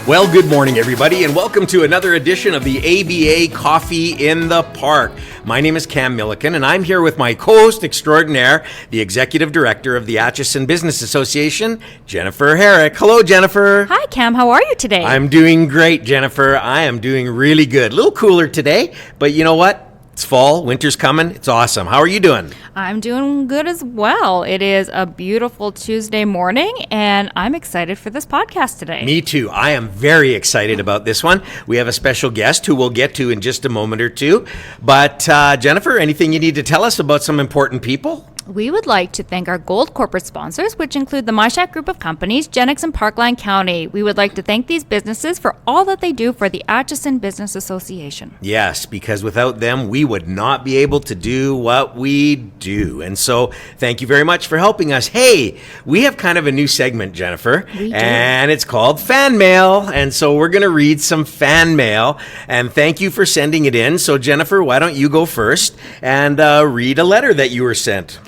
Well, good morning, everybody, and welcome to another edition of the ABA Coffee in the Park. My name is Cam Milliken, and I'm here with my co-host extraordinaire, the Executive Director of the Atchison Business Association, Jennifer Herrick. Hello, Jennifer. Hi, Cam. How are you today? I'm doing great, Jennifer. I am doing really good. A little cooler today, but you know what? It's fall, winter's coming. It's awesome. How are you doing? I'm doing good as well. It is a beautiful Tuesday morning, and I'm excited for this podcast today. Me too. I am very excited about this one. We have a special guest who we'll get to in just a moment or two. But Jennifer, anything you need to tell us about some important people? We would like to thank our gold corporate sponsors, which include the MyShack Group of Companies, Genix, and Parkland County. We would like to thank these businesses for all that they do for the Atchison Business Association. Yes, because without them, we would not be able to do what we do. And so thank you very much for helping us. Hey, we have kind of a new segment, Jennifer, and it's called Fan Mail. And so we're going to read some fan mail, and thank you for sending it in. So Jennifer, why don't you go first and read a letter that you were sent?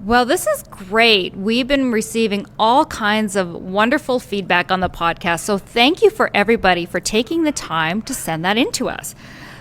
Well, this is great. We've been receiving all kinds of wonderful feedback on the podcast. So thank you for everybody for taking the time to send that in to us.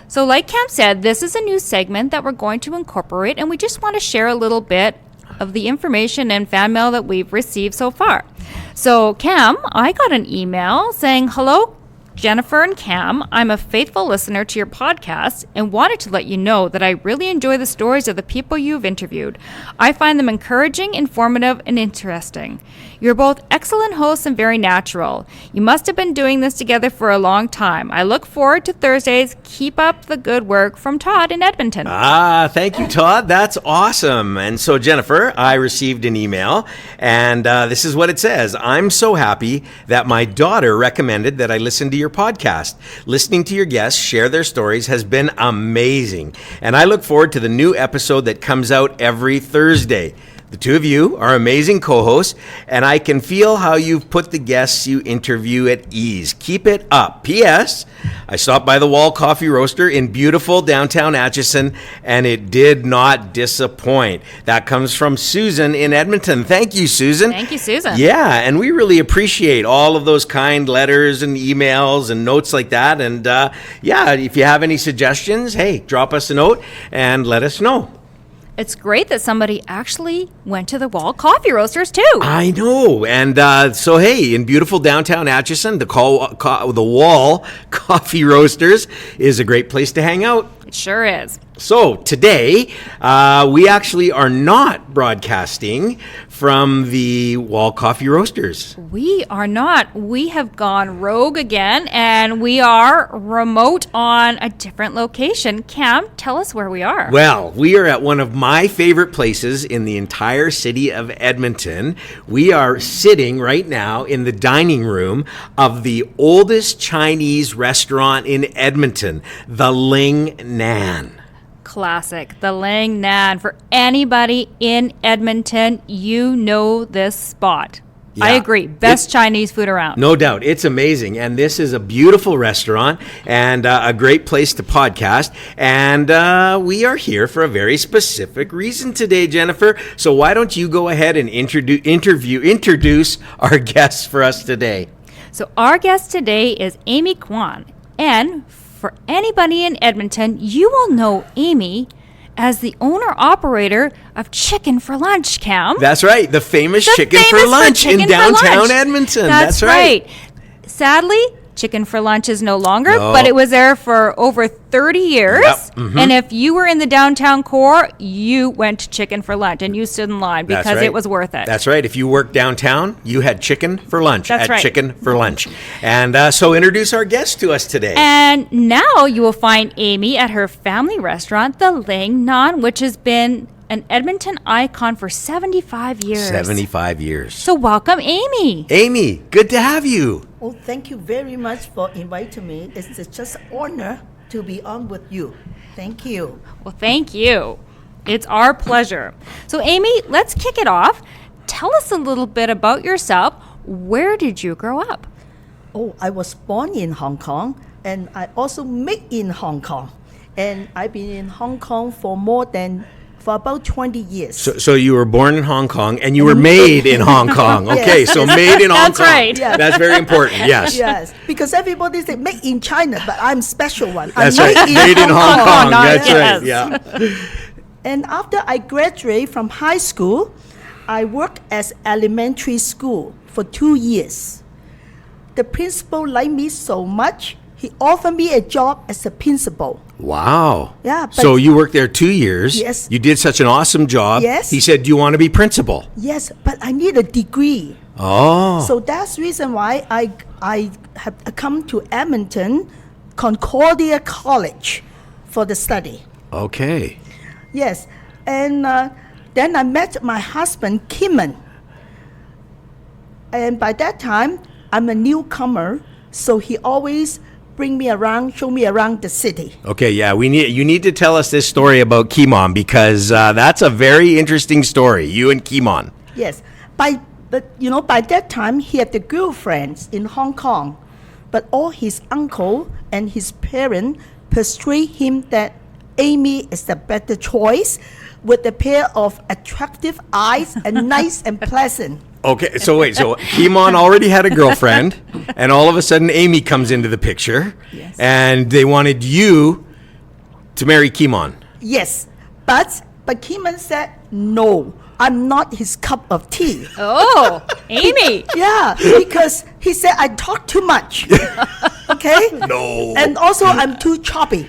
So like Cam said, this is a new segment that we're going to incorporate, and we just want to share a little bit of the information and fan mail that we've received so far. So Cam, I got an email saying, "Hello, Jennifer and Cam, I'm a faithful listener to your podcast and wanted to let you know that I really enjoy the stories of the people you've interviewed. I find them encouraging, informative, and interesting. You're both excellent hosts and very natural. You must have been doing this together for a long time. I look forward to Thursdays. Keep up the good work." From Todd in Edmonton. Thank you, Todd. That's awesome. And so, Jennifer, I received an email, and this is what it says. "I'm so happy that my daughter recommended that I listen to your podcast. Listening to your guests share their stories has been amazing, and I look forward to the new episode that comes out every Thursday. The two of you are amazing co-hosts, and I can feel how you've put the guests you interview at ease. Keep it up. P.S. I stopped by the Wall Coffee Roaster in beautiful downtown Atchison, and it did not disappoint." That comes from Susan in Edmonton. Thank you, Susan. Thank you, Susan. Yeah, and we really appreciate all of those kind letters and emails and notes like that. And if you have any suggestions, hey, drop us a note and let us know. It's great that somebody actually went to the Wall Coffee Roasters too. I know. And so, hey, in beautiful downtown Atchison, the Wall Coffee Roasters is a great place to hang out. It sure is. So today, we actually are not broadcasting from the Wall Coffee Roasters. We are not. We have gone rogue again, and we are remote on a different location. Cam, tell us where we are. Well, we are at one of my favorite places in the entire city of Edmonton. We are sitting right now in the dining room of the oldest Chinese restaurant in Edmonton, the Lingnan. Classic, the Lingnan. For anybody in Edmonton, you know this spot. Yeah. I agree. Best Chinese food around. No doubt. It's amazing. And this is a beautiful restaurant and a great place to podcast. And we are here for a very specific reason today, Jennifer. So why don't you go ahead and introduce our guests for us today? So our guest today is Amy Quon. And for anybody in Edmonton, you will know Amy as the owner-operator of Chicken for Lunch, Cam. That's right. The famous Chicken for Lunch in downtown Edmonton. That's right. Sadly, Chicken for Lunch is no longer, but it was there for over 30 years. Yep. Mm-hmm. And if you were in the downtown core, you went to Chicken for Lunch and you stood in line because it was worth it. That's right. If you worked downtown, you had Chicken for Lunch. That's right. Chicken for Lunch. And so introduce our guest to us today. And now you will find Amy at her family restaurant, the Lingnan, which has been an Edmonton icon for 75 years. 75 years. So welcome, Amy. Amy, good to have you. Oh, thank you very much for inviting me. It's just an honor to be on with you. Thank you. Well, thank you. It's our pleasure. So, Amy, let's kick it off. Tell us a little bit about yourself. Where did you grow up? Oh, I was born in Hong Kong, and I also met in Hong Kong. And I've been in Hong Kong for more than for about 20 years. So you were born in Hong Kong and you were made in Hong Kong. Okay, so made in Hong That's Kong. right. Yeah. That's very important. Yes. Yes, because everybody say made in China, but I'm special one. That's I'm right. Made in Hong Kong. Kong. That's Yes. right. Yeah. And after I graduated from high school, I worked as elementary school for 2 years. The principal liked me so much, he offered me a job as a principal. Wow. Yeah, but- So you worked there 2 years. Yes. You did such an awesome job. Yes. He said, "Do you want to be principal?" Yes, but I need a degree. Oh. So that's the reason why I have come to Edmonton, Concordia College for the study. Okay. Yes, and then I met my husband, Kimon. And by that time, I'm a newcomer, so he always bring me around, show me around the city. Okay, yeah, you need to tell us this story about Kimon because that's a very interesting story. You and Kimon. Yes, by that time, he had the girlfriends in Hong Kong, but all his uncle and his parents persuade him that Amy is the better choice with a pair of attractive eyes and nice and pleasant. Okay, so wait, so Kimon already had a girlfriend, and all of a sudden Amy comes into the picture, Yes. and they wanted you to marry Kimon. Yes, but Kimon said, no, I'm not his cup of tea. Oh, Amy. Yeah, because he said I talk too much. Okay? No. And also I'm too choppy.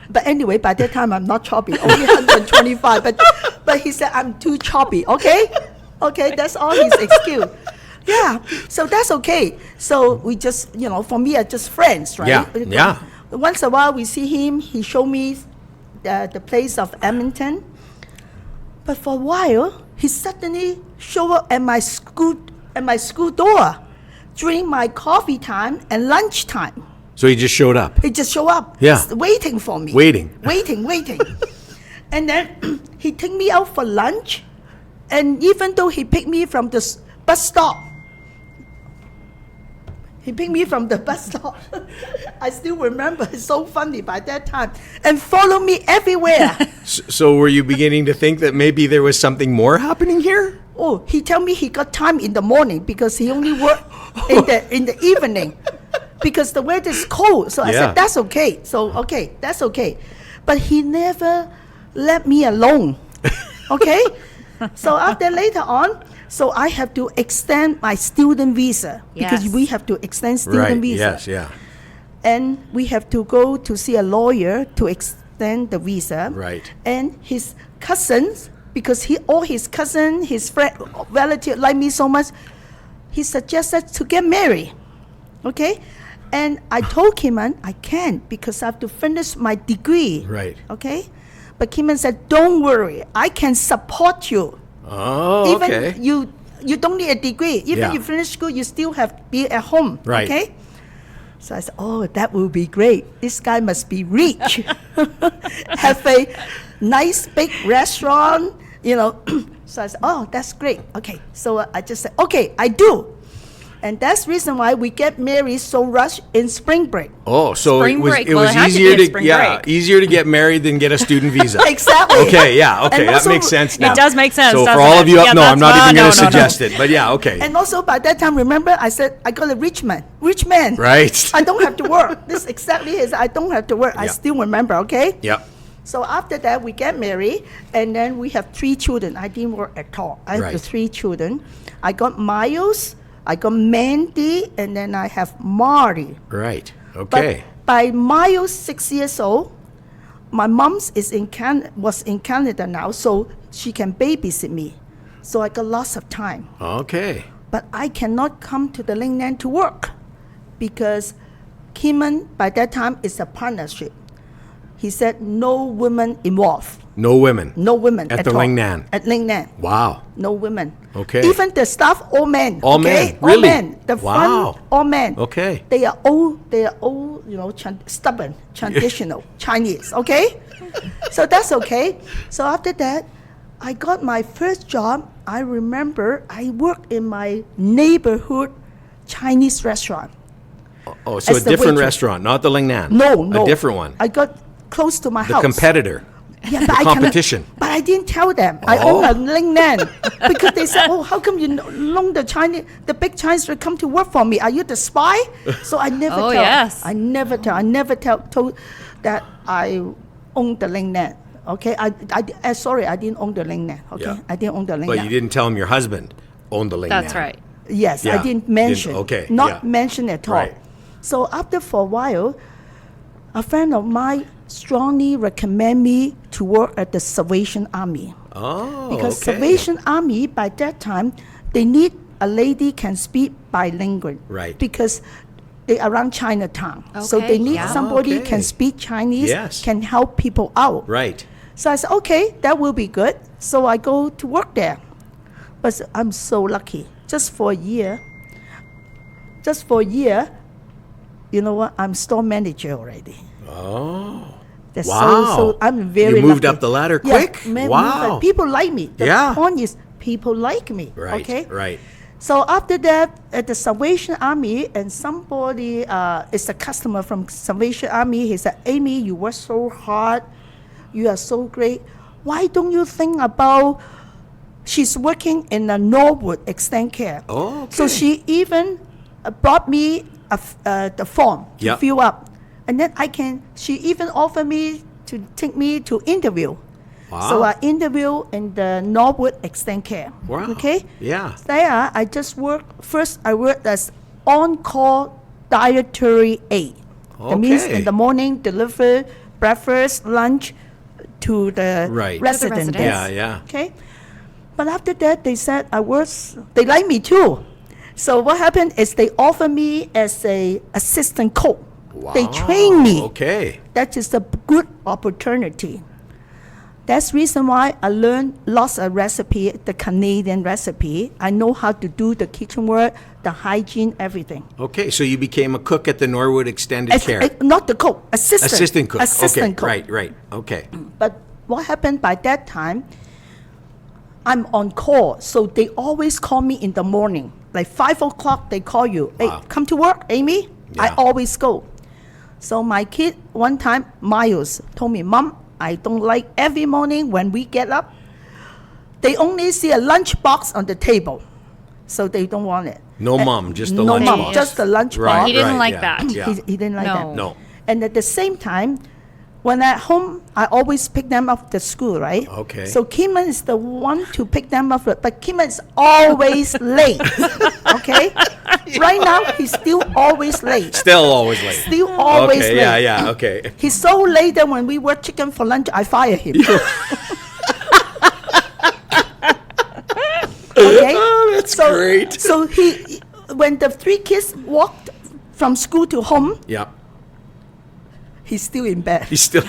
But anyway, by that time I'm not choppy, only 125. But he said I'm too choppy. Okay? Okay, that's all his excuse. Yeah, so that's okay. So we just, for me, are just friends, right? Yeah, yeah. Once a while we see him, he show me the place of Edmonton. But for a while, he suddenly show up at my school door during my coffee time and lunch time. So he just showed up. He just show up, Yeah. just waiting for me. Waiting. And then he take me out for lunch, and even though he picked me from the bus stop, I still remember. It's so funny by that time, and follow me everywhere. So were you beginning to think that maybe there was something more happening here? Oh, he tell me he got time in the morning because he only work in the evening because the weather is cold. So I Yeah. said that's okay. That's okay. But he never let me alone. Okay? So after later on, so I have to extend my student visa because Yes. we have to extend student visa. Yes, yeah. And we have to go to see a lawyer to extend the visa. Right. And his cousins, because all his cousin, his friend, relative like me so much, he suggested to get married. Okay? And I told Kimon I can't because I have to finish my degree. Right. Okay? But Kimon said, don't worry, I can support you. Oh, Even okay. you don't need a degree. Even Yeah. you finish school, you still have to be at home. Right. Okay? So I said, oh, that will be great. This guy must be rich. Have a nice big restaurant, So I said, oh, that's great. Okay. So I just said, okay, I do. And that's the reason why we get married so rushed in spring break. Oh, so Spring it was break. it Well, was it had to easier be a to spring yeah, break. easier to get married than get a student visa. Exactly. Okay, yeah, okay, And that also- makes sense now. It does make sense, So for doesn't all it? of you, Yeah, no, I'm not even going to no. suggest it, but yeah, okay. And also by that time, remember, I said, I got a rich man. Right. I don't have to work. This exactly is, I don't have to work. I Yeah. still remember, okay? Yep. So after that, we get married, and then we have 3 children. I didn't work at all. I have Right. the 3 children. I got Miles, I got Mandy, and then I have Marty. Right. But Okay. by Miles 6 years old, my mom was in Canada now, so she can babysit me. So I got lots of time. Okay. But I cannot come to the Lingnan to work because Kimon, by that time, is a partnership. He said no women involved. No women. No women At at the all. Lingnan. At Lingnan. Wow. No women. Okay. Even the staff, all men. All okay? men, All really? men. The Wow. front, all men. Okay. They are all, stubborn, traditional Chinese, okay? So that's okay. So after that, I got my first job. I remember I worked in my neighborhood Chinese restaurant. Oh, so a As the different waitress. restaurant, not the Lingnan. No. A different one. I got close to my The house. competitor. Yeah, but competition. But I didn't tell them. I own a Lingnan because they said, "Oh, how come you know the big Chinese will come to work for me? Are you the spy?" So I never tell. Yes. I never told that I own the Lingnan. Okay, sorry, I didn't own the Lingnan. Okay, Yeah. I didn't own the Lingnan. But you didn't tell him your husband owned the Lingnan. That's right. Yes, Yeah. I didn't mention. Okay, Not yeah. mention at all. Right. So after for a while, a friend of mine strongly recommend me to work at the Salvation Army. Oh, Because okay. Salvation Army, by that time, they need a lady can speak bilingual. Right. Because they around Chinatown. So Okay, they need yeah. somebody Okay. can speak Chinese, Yes. can help people out. Right. So I said, okay, that will be good. So I go to work there. But I'm so lucky. Just for a year, you know what? I'm store manager already. Oh. That's Wow. So I'm very You moved lucky. up the ladder Yeah, quick? moved Wow. up. People like me. The Yeah. point is, people like me. Right. Okay. Right. So after that, at the Salvation Army, and somebody is a customer from Salvation Army. He said, "Amy, you work so hard. You are so great. Why don't you think about?" She's working in the Norwood Extend Care. Oh, So okay. she even brought me the form to Yep. fill up, and then she even offered me to take me to interview. Wow. So I interview in the Norwood Extend Care. Wow. Okay. Yeah. There, I just I worked as on-call dietary aid. That means Okay. in the morning, deliver breakfast, lunch to the Right. resident To the there. Yeah, yeah. Okay. But after that, they said they like me too. So what happened is they offered me as a assistant cook. They train me. Okay. That is a good opportunity. That's reason why I learned lots of recipe, the Canadian recipe. I know how to do the kitchen work, the hygiene, everything. Okay. So you became a cook at the Norwood Extended Care. Not the cook, assistant. Assistant cook. Assistant Okay. cook. Right. Right. Okay. But what happened by that time, I'm on call, so they always call me in the morning. Like 5 o'clock, they call you. Hey, Wow. come to work, Amy. I Yeah. always go. So my kid, one time, Miles, told me, "Mom, I don't like every morning when we get up, they only see a lunch box on the table. So they don't want it. No mom, just the no lunch mom, box. just the lunch Right, box. He didn't right, like yeah, that. Yeah. He didn't like No. that. No. And at the same time, when at home, I always pick them up the school, right? Okay. So Kiman is the one to pick them up, but Kiman is always late. Okay? Right now, he's still always late. Still always late. Still always Okay. late. Yeah. Yeah. Okay. He's so late that when we work chicken for lunch, I fire him. Okay? Oh, that's great. So when the 3 kids walked from school to home, Yeah. he's still in bed. He's still.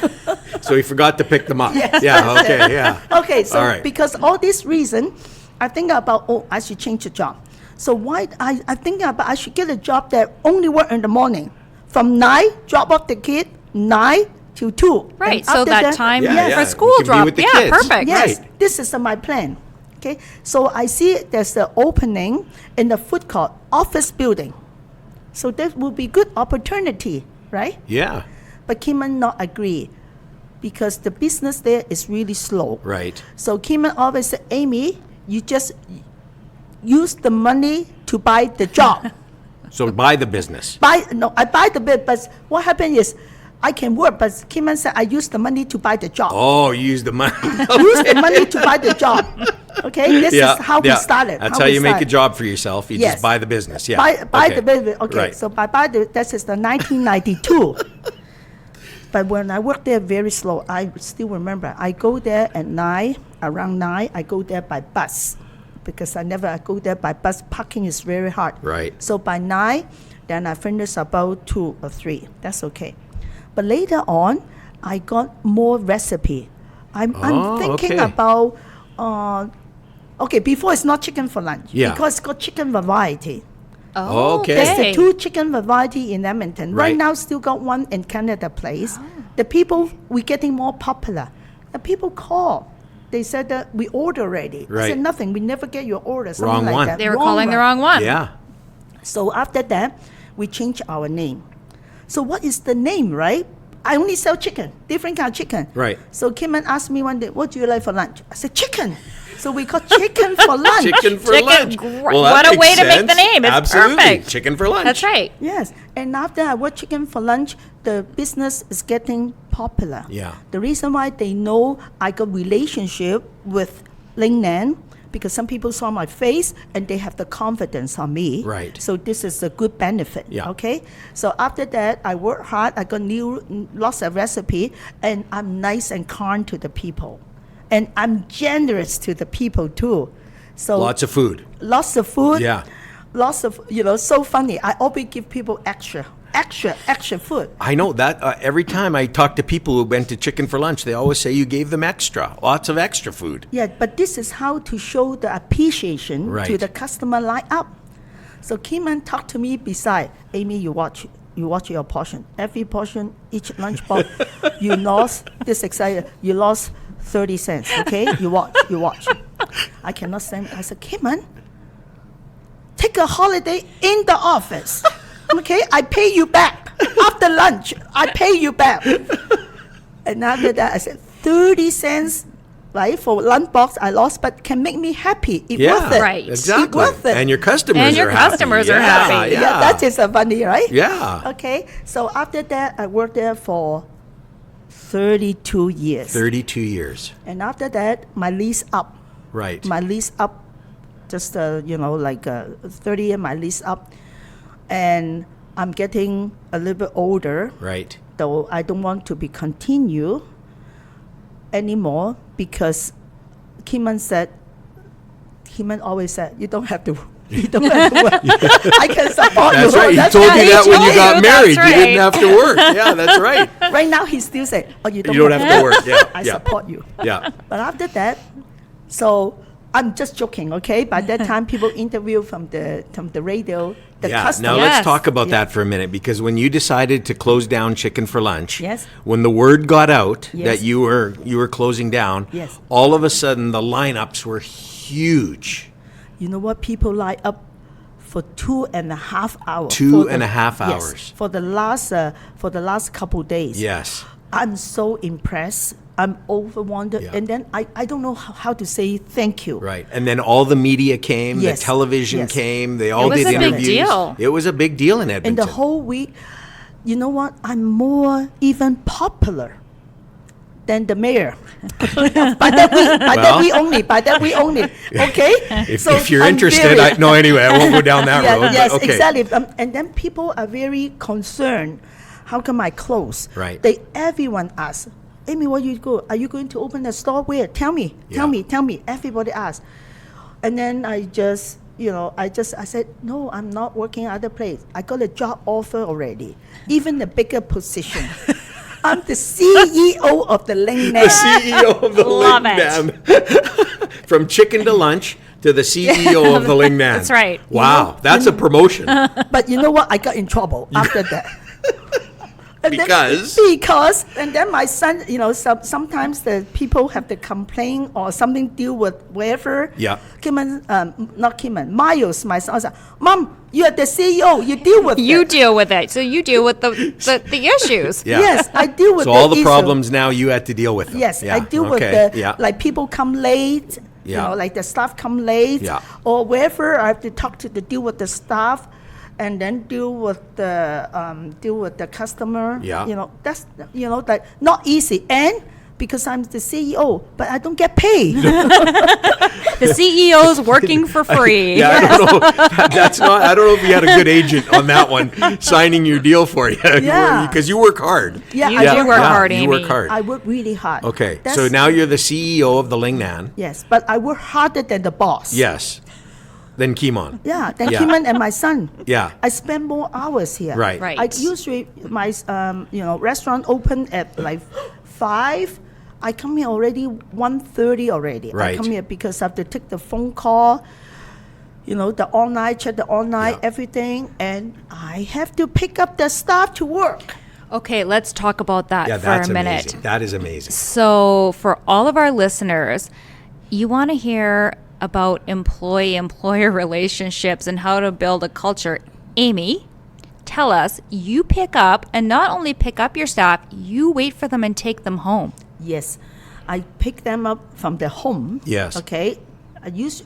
So he forgot to pick them up. Yes, Yeah. that's Okay. it. Yeah. Okay, so All right. because all this reason, I think about, I should change the job. So why I think about I should get a job that only work in the morning. From 9, drop off the kid, 9 to 2. Right, And so after that time Yeah, yeah. for school You can be drop. with the Yeah, kids. perfect. Yes, Right. this is my plan. Okay, so I see there's the opening in the food court, office building. So that will be good opportunity, right? Yeah. But Kiman not agree because the business there is really slow. Right. So Kiman always said, Amy, you just use the money to buy the job. So buy the business. I buy the bit, but what happened is I can work, but Kiman said I use the money to buy the job. Oh, you use the money. Use the money to buy the job. Okay, this is how we started. That's how we you make a started. job for yourself. You Yes. just buy the business. Yeah. Buy Okay. the business. Okay, Right. so this is the 1992. But when I worked there, very slow. I still remember. I go there at 9, around 9. I go there by bus because I go there by bus. Parking is very hard. Right. So by 9, then I finish about 2 or 3. That's okay. But later on, I got more recipe. I'm thinking okay. about. Okay, before it's not chicken for lunch. Yeah. Because it's got chicken variety. Oh, Okay. There's the 2 chicken variety in Edmonton. Right Right. now, still got 1 in Canada Place. The people, we're getting more popular. The people call. They said that we order already. I Right. said nothing. We never get your order. Something Wrong like one. that. They were calling the wrong one. Yeah. So after that, we changed our name. So what is the name, right? I only sell chicken, different kind of chicken. Right. So Kim asked me one day, what do you like for lunch? I said, chicken. So we call chicken for lunch. Chicken for lunch. What a way to make the name. It's Absolutely. perfect. Chicken for lunch. That's right. Yes. And after I work chicken for lunch, the business is getting popular. Yeah. The reason why they know I got relationship with Lingnan, because some people saw my face and they have the confidence on me. Right. So this is a good benefit. Yeah. Okay. So after that, I work hard. I got lots of recipe, and I'm nice and kind to the people, and I'm generous to the people too. So Lots of food. lots of food. Yeah. Lots of, so funny. I always give people extra food. I know that every time I talk to people who went to chicken for lunch, they always say you gave them extra, lots of extra food. Yeah, but this is how to show the appreciation to Right. the customer line up. So Kim talked to me beside, Amy, you watch your portion. Every portion, each lunch box, you lost, this excited, you lost 30 cents, okay? You watch. I cannot stand it. I said, Kim, take a holiday in the office. Okay, I pay you back. After lunch, I pay you back. And after that, I said, 30 cents, right, for lunch box I lost, but can make me happy. It's worth it. Right. Exactly. It's worth it. And your customers And your are happy. customers are Yeah, happy. Yeah. Yeah, that is funny, right? Yeah. Okay, so after that, I worked there for 32 years. 32 years. And after that, my lease up. Right. My lease up, just, 30 years, my lease up. And I'm getting a little bit older, Right. though I don't want to be continue anymore, because Kim always said, you don't have to work. I can support That's you. right. He That's told right. you that when you told got you, married. that's You didn't right. have to work. Yeah, that's right. Right now, he still say, oh, you don't, You don't have to work. Yeah. I yeah. support you. Yeah. But after that, so I'm just joking, okay? By that time, people interview from the radio, the Yeah. customer. Now Yes. let's talk about Yeah. that for a minute, because when you decided to close down chicken for lunch, Yes. when the word got out Yes. that you were closing down, Yes. all of a sudden the lineups were huge. You know what? People line up for 2.5 hours. Two For and a half yes, hours. for the last couple days. Yes. I'm so impressed. I'm overwhelmed. Yeah. And then I don't know how to say thank you. Right. And then all the media came, Yes. the television Yes. came, they all was did a big interviews. deal. It was a big deal in Edmonton. And the whole week, you know what? I'm more even popular than the mayor. by that we only. Okay? if you're I'm interested, very- no, anyway, I won't go down that road. Yes, but okay. exactly. And then people are very concerned. How come I close? Right. Everyone asks, Amy, where you go? Are you going to open a store? Where? Tell me. Yeah. Tell me. Everybody asks. And then I said, no, I'm not working at other place. I got a job offer already, even a bigger position. I'm the CEO of the Lingnan. The CEO of the Love Lingnan. From chicken to lunch to the CEO of the Lingnan. That's right. Wow, that's a promotion. But you know what? I got in trouble after that. And Because? Because, and then my son, sometimes the people have to complain or something deal with wherever. Yeah. Miles, my son, said, Mom, you are the CEO, you deal with You it. deal with it. So you deal with the issues. Yeah. Yes, I deal with So all the issue. problems now you had to deal with them. Yes, Yeah, I deal okay, with yeah. like people come late, Yeah. like the staff come late, Yeah. or wherever I have to deal with the staff, and then deal with the customer. Yeah. That's like not easy, and because I'm the CEO, but I don't get paid. The CEO's working for free. Yeah, I don't know. I don't know if you had a good agent on that one signing your deal for you. Yeah. Because you work hard. Yeah, You I do work hard, You Amy. work hard. I work really hard. Okay, That's- so now you're the CEO of the Lingnan. Yes, but I work harder than the boss. Yes. Then Kimon. Yeah, then Yeah. Kim and my son. Yeah. I spend more hours here. Right. Right. I usually my restaurant open at like 5. I come here already 1:30 already. Right. I come here because I have to take the phone call. The online, check the online, Yeah. everything, and I have to pick up the staff to work. Okay, let's talk about that Yeah, for that's a minute. amazing. That is amazing. So, for all of our listeners, you want to hear about employee-employer relationships and how to build a culture. Amy, tell us you pick up, and not only pick up your staff, you wait for them and take them home. Yes, I pick them up from the home. Yes. Okay.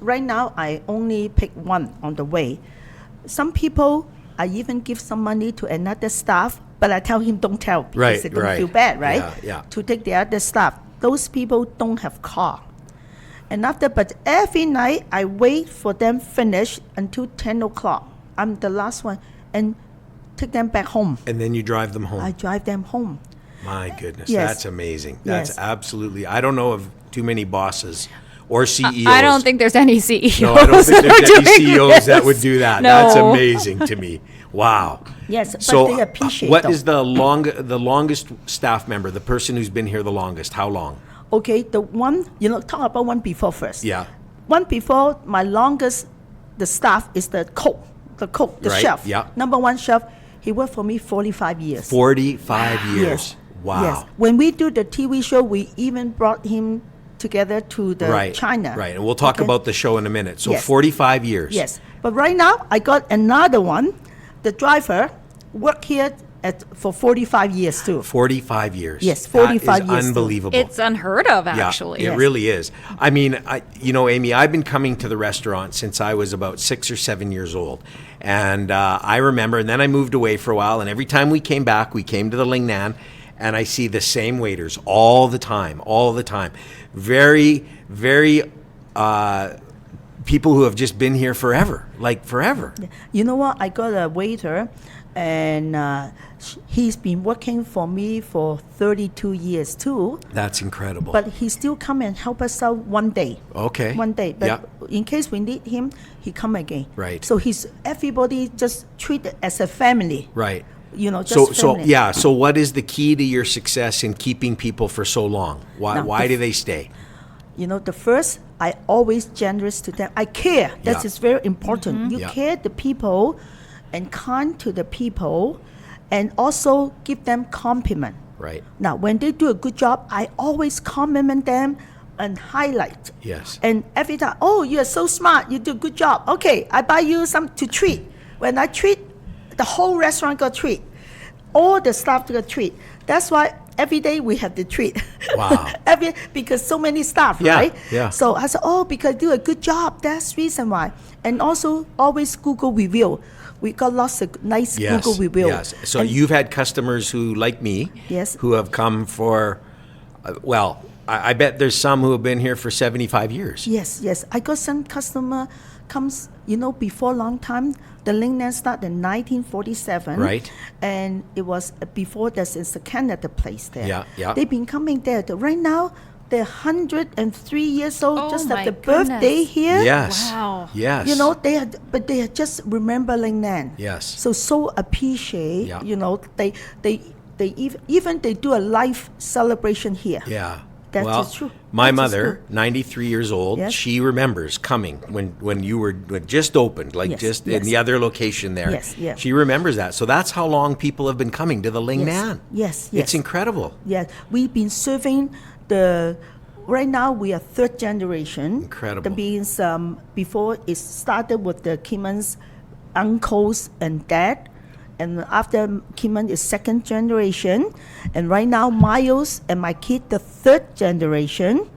Right now, I only pick one on the way. Some people, I even give some money to another staff, but I tell him don't tell because they don't feel bad, right? Yeah. To take the other staff. Those people don't have car. And but every night I wait for them finish until 10 o'clock. I'm the last one, and take them back home. And then you drive them home. I drive them home. My goodness, Yes. that's amazing. That's Yes. absolutely. I don't know of too many bosses or CEOs. I don't think there's any CEOs. No, I don't think that are there's any doing CEOs that this. would do that. No. That's amazing to me. Wow. Yes, but So, they appreciate what them. is the longest staff member? The person who's been here the longest? How long? Okay, the one, talk about one before first. Yeah. One before, my longest, the staff is the cook, the Right, chef. yeah. Number one chef, he worked for me 45 years. 45 years. Yes. Wow. Yes. When we do the TV show, we even brought him together to the China. Right, and we'll talk Okay? about the show in a minute. So Yes. 45 years. Yes. But right now, I got another one. The driver worked here for 45 years too. 45 years. Yes, 45 that is years too. unbelievable. It's unheard of, actually. Yeah, it Yes. really is. I mean, Amy, I've been coming to the restaurant since I was about 6 or 7 years old. And I remember, and then I moved away for a while, and every time we came back, we came to the Lingnan, and I see the same waiters all the time. Very, very people who have just been here forever, like forever. You know what? I got a waiter, and he's been working for me for 32 years too. That's incredible. But he still come and help us out one day. Okay. One day. But Yeah. in case we need him, he come again. Right. So everybody just treated as a family. Right. Just family. So what is the key to your success in keeping people for so long? Now, Why do they stay? The first, I always generous to them. I care. That Yeah. is very important. You Yeah. care the people and kind to the people, and also give them compliment. Right. Now, when they do a good job, I always compliment them and highlight. Yes. And every time, oh, you are so smart. You do a good job. Okay, I buy you some to treat. When I treat, the whole restaurant got treat. All the staff got treat. That's why every day we have the treat. Wow. Because so many staff, Yeah, right? yeah. So I said, because do a good job. That's reason why. And also always Google review. We got lots of nice Google review. Yes. So And- you've had customers who, like me, Yes. who have come for, I bet there's some who have been here for 75 years. Yes. I got some customer comes, before long time. The Lingnan started in 1947. Right. And it was before this is the Canada place there. Yeah. They've been coming there. Right now, they're 103 years old. Oh, just my have the birthday goodness. here. Yes. Wow. Yes. They had just remember Lingnan. Yes. So appreciate. Yeah. They even they do a life celebration here. Yeah. That well, is true. My That is mother, true. 93 years old, Yes. she remembers coming when you were just opened, like Yes, just in yes. the other location there. Yes. She remembers that. So that's how long people have been coming to the Lingnan. Yes. It's incredible. Yes, we've been serving right now we are third generation. Incredible. That means before it started with the Kimmon's uncles and dad. And after Kimon is second generation. And right now Miles and my kid, the third generation.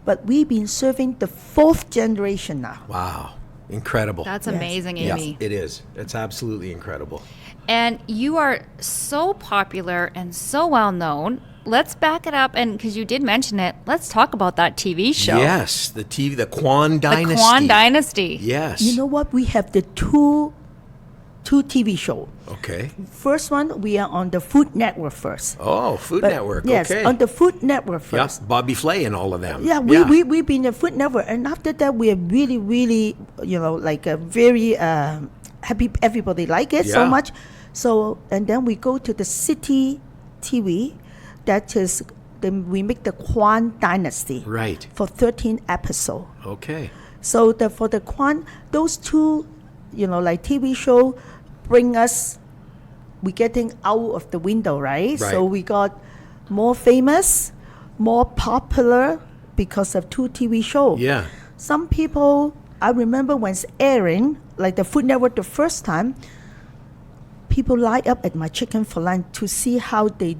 But we've been serving the fourth generation now. Wow. Incredible. That's Yes. amazing, Yes, Amy. it is. It's absolutely incredible. And you are so popular and so well known. Let's back it up, and because you did mention it, let's talk about that TV show. Yes, the Quon Dynasty. The Quon Dynasty. Yes. You know what? We have the two TV shows. Okay. First one, we are on the Food Network first. Oh, Food But Network. Yes, okay. on the Food Network Yeah, first. Bobby Flay and all of them. Yeah, we've been the Food Network, and after that we are really, really, very happy. Everybody like it so Yeah. much. So and then we go to the City TV, that is, then we make the Quon Dynasty. Right. For 13 episodes. Okay. So for the Quon, those two, TV show bring us, we getting out of the window, right? Right. So we got more famous, more popular because of two TV shows. Yeah. Some people, I remember when it's airing, like the Food Network the first time, people line up at my chicken for lunch to see how they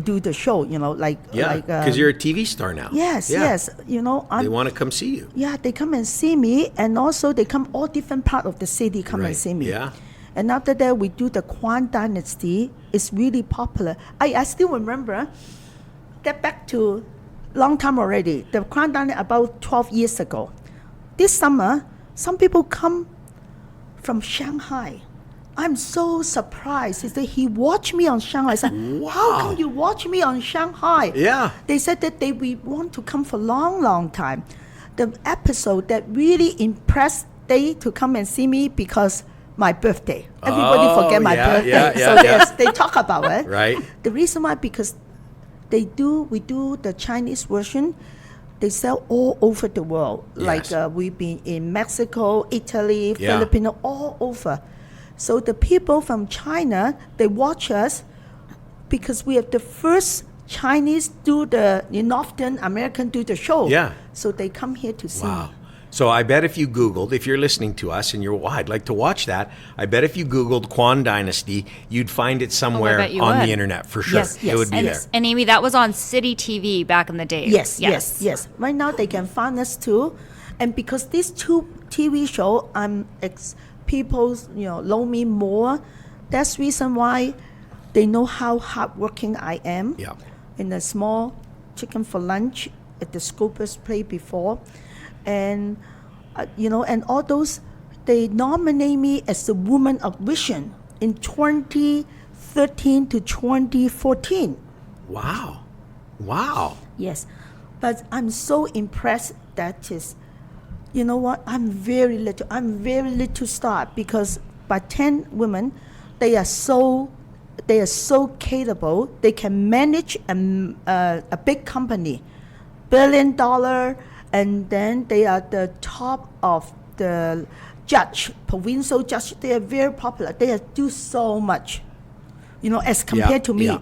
do the show. Yeah, because you're a TV star now. Yes, Yeah. yes. They want to come see you. Yeah, they come and see me, and also they come all different part of the city come and Right, see me. yeah. And after that, we do the Quon Dynasty. It's really popular. I still remember that back to long time already. The Quon Dynasty about 12 years ago. This summer, some people come from Shanghai. I'm so surprised. He said he watched me on Shanghai. I said, how come you watch me on Shanghai? Yeah. They said that they want to come for long, long time. The episode that really impressed they to come and see me because my birthday. Everybody forget my birthday. Yes, they talk about it. Right. The reason why, because we do the Chinese version. They sell all over the world. Yes. Like we've been in Mexico, Italy, Filipino, all over. So the people from China, they watch us because we have the first Chinese Northern American do the show. Yeah. So they come here to see. Wow. So I bet if you Googled, if you're listening to us and I'd like to watch that, I bet if you Googled Quon Dynasty, you'd find it somewhere bet you on would. the internet for sure. Yes, It would be there. And Amy, that was on City TV back in the day. Yes. Right now they can find us too. And because these two TV show, people know me more. That's reason why they know how hardworking I am. Yeah. In a small chicken for lunch at the Scoopers Play before. And, and all those, they nominate me as the Woman of Vision in 2013 to 2014. Wow. Yes. But I'm so impressed that is, you know what, I'm very little star because by 10 women, they are so capable. They can manage a big company, $1 billion, and then they are the top of the provincial judge. They are very popular. They do so much, as compared to me. Yeah.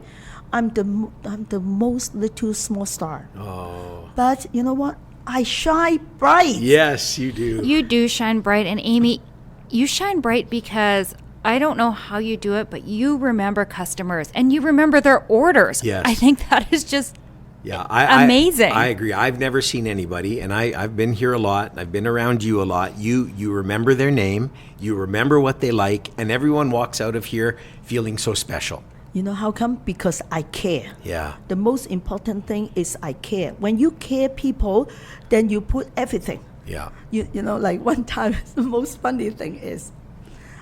I'm the most little small star. Oh. But you know what? I shine bright. Yes, you do. You do shine bright. And Amy, you shine bright because I don't know how you do it, but you remember customers and you remember their orders. Yes. I think that is just Yeah, amazing. I agree. I've never seen anybody, and I've been here a lot. I've been around you a lot. You remember their name, you remember what they like, and everyone walks out of here feeling so special. You know how come? Because I care. Yeah. The most important thing is I care. When you care people, then you put everything. Yeah. You know, like one time, the most funny thing is,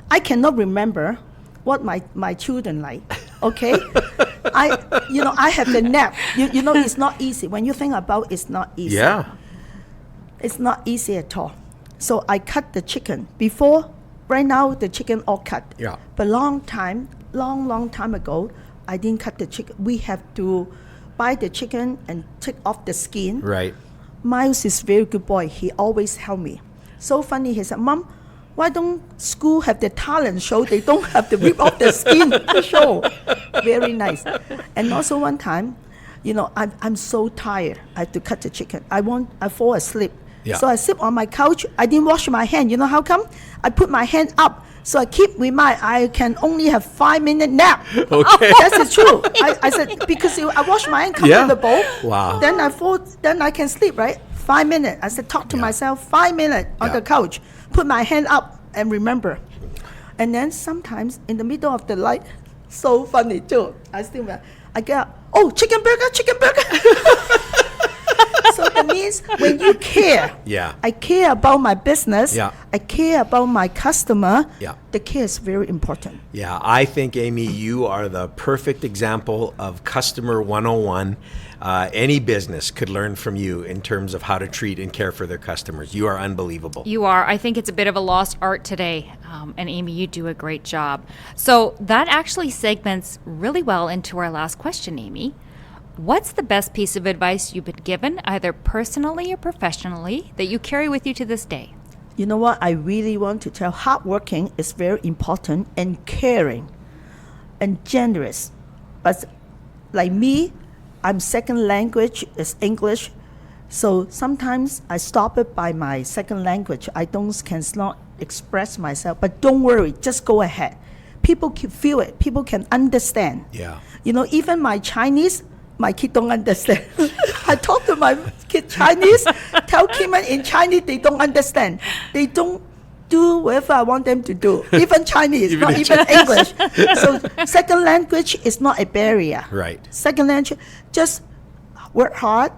I cannot remember what my children like. Okay. I have the nap. It's not easy. When you think about it's not easy. Yeah. It's not easy at all. So I cut the chicken. Before, right now, the chicken all cut. Yeah. But long time ago, I didn't cut the chicken. We have to buy the chicken and take off the skin. Right. Miles is very good boy. He always help me. So funny. He said, Mom, why don't school have the talent show? They don't have to rip off the skin to show. Very nice. And also one time, I'm so tired. I have to cut the chicken. I fall asleep. Yeah. So I sit on my couch. I didn't wash my hand. You know how come? I put my hand up. So I keep remind I can only have 5-minute nap. Okay. That's true. I said, because I wash my hand, come to the bowl. Wow. Then I can sleep, right? 5 minutes. I said, talk to myself, 5 minutes on the couch. Put my hand up and remember. And then sometimes in the middle of the night, so funny too. I get up, oh, chicken burger. So that means when you care, I care about my business, I care about my customer, the care is very important. Yeah, I think, Amy, you are the perfect example of customer 101. Any business could learn from you in terms of how to treat and care for their customers. You are unbelievable. You are. I think it's a bit of a lost art today. And Amy, you do a great job. So that actually segments really well into our last question, Amy. What's the best piece of advice you've been given, either personally or professionally, that you carry with you to this day? You know what? I really want to tell, hardworking is very important, and caring and generous. But like me, I'm second language is English. So sometimes I stop it by my second language. I cannot express myself. But don't worry, just go ahead. people can feel it. People can understand. Yeah. Even my Chinese, my kid don't understand. I talk to my kid Chinese, tell Kim in Chinese, they don't understand. They don't do whatever I want them to do. Even Chinese, not even English. So second language is not a barrier. Right. Second language, just work hard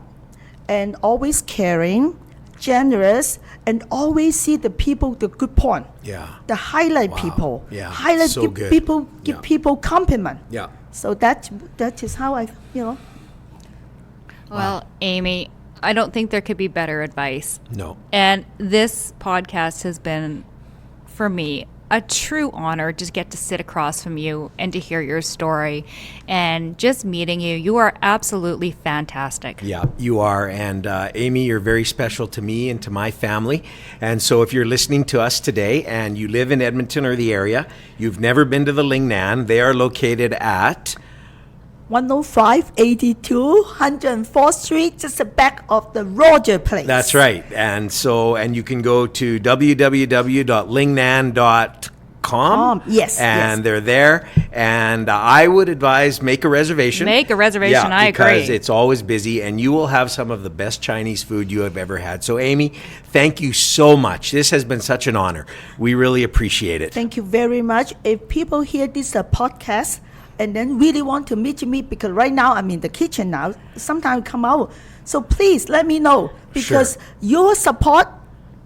and always caring, generous, and always see the people, the good point. Yeah. The highlight Wow. people. Yeah. Highlight, So give good. people, give Yeah. people compliment. Yeah. So that is how I. Well, Amy, I don't think there could be better advice. No. And this podcast has been, for me, a true honor to get to sit across from you and to hear your story. And just meeting you, you are absolutely fantastic. Yeah, you are. And Amy, you're very special to me and to my family. And so if you're listening to us today and you live in Edmonton or the area, you've never been to the Lingnan, they are located at 10582 104th Street, just the back of the Roger place. That's right. And you can go to www.lingnan.com. Yes, And yes. they're there. And I would advise make a reservation. Make a reservation, I agree. Because it's always busy and you will have some of the best Chinese food you have ever had. So Amy, thank you so much. This has been such an honor. We really appreciate it. Thank you very much. If people hear this podcast and then really want to meet me, because right now I'm in the kitchen now, sometimes come out. So please let me know, because your support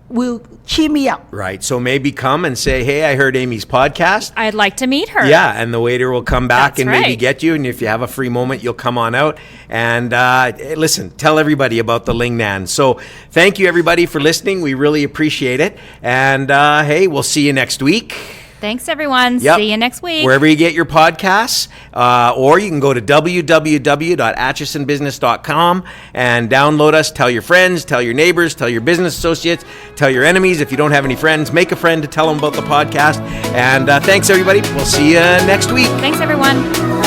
will cheer me up. Right. So maybe come and say, hey, I heard Amy's podcast. I'd like to meet her. Yeah, and the waiter will come back That's and maybe right. get you. And if you have a free moment, you'll come on out. And listen, tell everybody about the Lingnan. So thank you, everybody, for listening. We really appreciate it. And hey, we'll see you next week. Thanks, everyone. Yep. See you next week. Wherever you get your podcasts, or you can go to www.atchisonbusiness.com and download us. Tell your friends, tell your neighbors, tell your business associates, tell your enemies. If you don't have any friends, make a friend to tell them about the podcast. And thanks, everybody. We'll see you next week. Thanks, everyone.